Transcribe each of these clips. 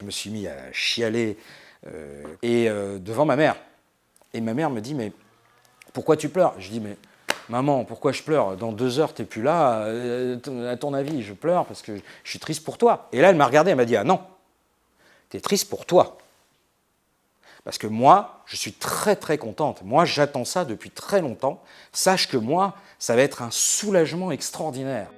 Je me suis mis à chialer devant ma mère. Et ma mère me dit, mais pourquoi tu pleures? Je dis, mais maman, pourquoi je pleure? Dans 2 heures, t'es plus là. À ton avis, je pleure parce que je suis triste pour toi. Et là, elle m'a regardé, elle m'a dit, ah non, t'es triste pour toi. Parce que moi, je suis très très contente. Moi, j'attends ça depuis très longtemps. Sache que moi, ça va être un soulagement extraordinaire.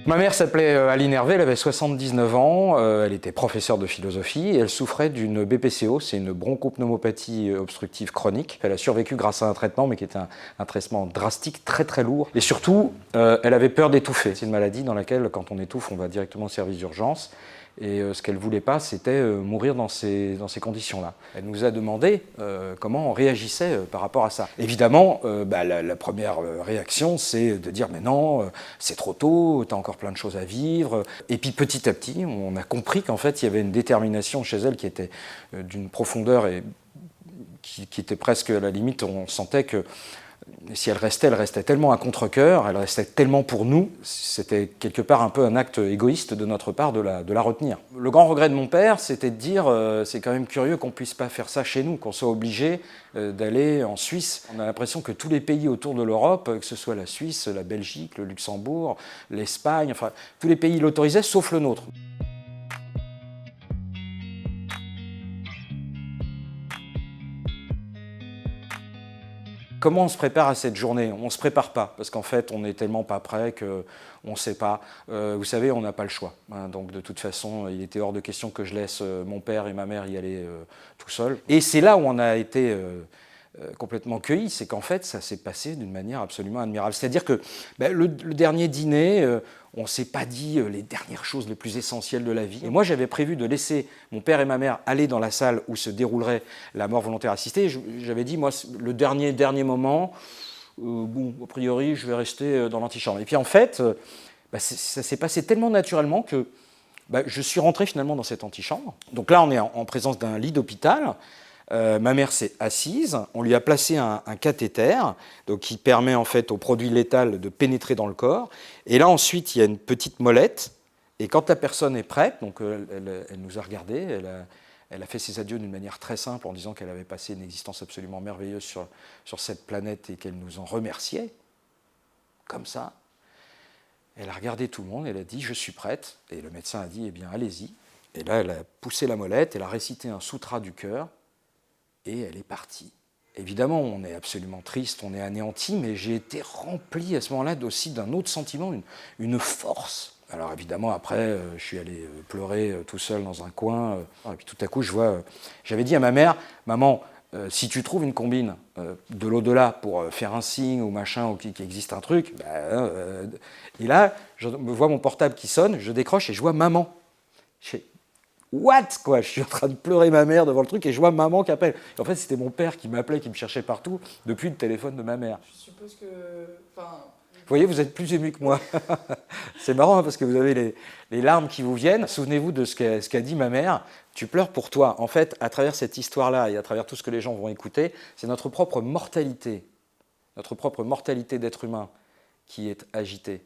Ma mère s'appelait Aline Hervé, elle avait 79 ans, elle était professeure de philosophie et elle souffrait d'une BPCO, c'est une bronchopneumopathie obstructive chronique. Elle a survécu grâce à un traitement, mais qui était un traitement drastique, très très lourd. Et surtout, elle avait peur d'étouffer. C'est une maladie dans laquelle, quand on étouffe, on va directement au service d'urgence. Et ce qu'elle ne voulait pas, c'était mourir dans ces conditions-là. Elle nous a demandé comment on réagissait par rapport à ça. Évidemment, la première réaction, c'est de dire « mais non, c'est trop tôt, t'as encore plein de choses à vivre ». Et puis petit à petit, on a compris qu'en fait, il y avait une détermination chez elle qui était d'une profondeur et qui était presque à la limite, on sentait que si elle restait tellement à contre-cœur, elle restait tellement pour nous, c'était quelque part un peu un acte égoïste de notre part de la retenir. Le grand regret de mon père, c'était de dire c'est quand même curieux qu'on ne puisse pas faire ça chez nous, qu'on soit obligé d'aller en Suisse. On a l'impression que tous les pays autour de l'Europe, que ce soit la Suisse, la Belgique, le Luxembourg, l'Espagne, enfin tous les pays l'autorisaient sauf le nôtre. Comment on se prépare à cette journée? On ne se prépare pas, parce qu'en fait, on n'est tellement pas prêt qu'on ne sait pas. Vous savez, on n'a pas le choix. Hein, donc de toute façon, il était hors de question que je laisse mon père et ma mère y aller tout seuls. Et c'est là où on a été complètement cueillis, c'est qu'en fait, ça s'est passé d'une manière absolument admirable. C'est-à-dire que le dernier dîner, on ne s'est pas dit les dernières choses les plus essentielles de la vie. Et moi, j'avais prévu de laisser mon père et ma mère aller dans la salle où se déroulerait la mort volontaire assistée. J'avais dit, moi, le dernier moment, bon, a priori, je vais rester dans l'antichambre. Et puis en fait, ça s'est passé tellement naturellement que je suis rentré finalement dans cette antichambre. Donc là, on est en présence d'un lit d'hôpital. Ma mère s'est assise, on lui a placé un cathéter donc qui permet en fait au produit létal de pénétrer dans le corps. Et là ensuite il y a une petite molette et quand la personne est prête, donc elle nous a regardés, elle a fait ses adieux d'une manière très simple en disant qu'elle avait passé une existence absolument merveilleuse sur cette planète et qu'elle nous en remerciait, comme ça. Elle a regardé tout le monde, elle a dit « je suis prête » et le médecin a dit « eh bien allez-y ». Et là elle a poussé la molette, elle a récité un sutra du cœur. Et elle est partie. Évidemment, on est absolument triste, on est anéanti, mais j'ai été rempli à ce moment-là aussi d'un autre sentiment, une force. Alors évidemment, après, je suis allé pleurer tout seul dans un coin. Et puis tout à coup, je vois... J'avais dit à ma mère, « Maman, si tu trouves une combine de l'au-delà pour faire un signe ou machin, ou qu'il existe un truc... Et là, je me vois mon portable qui sonne, je décroche et je vois maman. What quoi? Je suis en train de pleurer ma mère devant le truc et je vois maman qui appelle. Et en fait, c'était mon père qui m'appelait, qui me cherchait partout depuis le téléphone de ma mère. Je suppose que... Vous voyez, vous êtes plus ému que moi. C'est marrant hein, parce que vous avez les larmes qui vous viennent. Souvenez-vous de ce qu'a dit ma mère. Tu pleures pour toi. En fait, à travers cette histoire-là et à travers tout ce que les gens vont écouter, c'est notre propre mortalité d'être humain qui est agitée.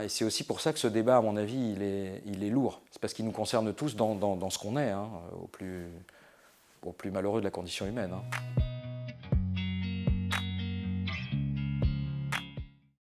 Et c'est aussi pour ça que ce débat, à mon avis, il est lourd. C'est parce qu'il nous concerne tous dans ce qu'on est, au plus malheureux de la condition humaine.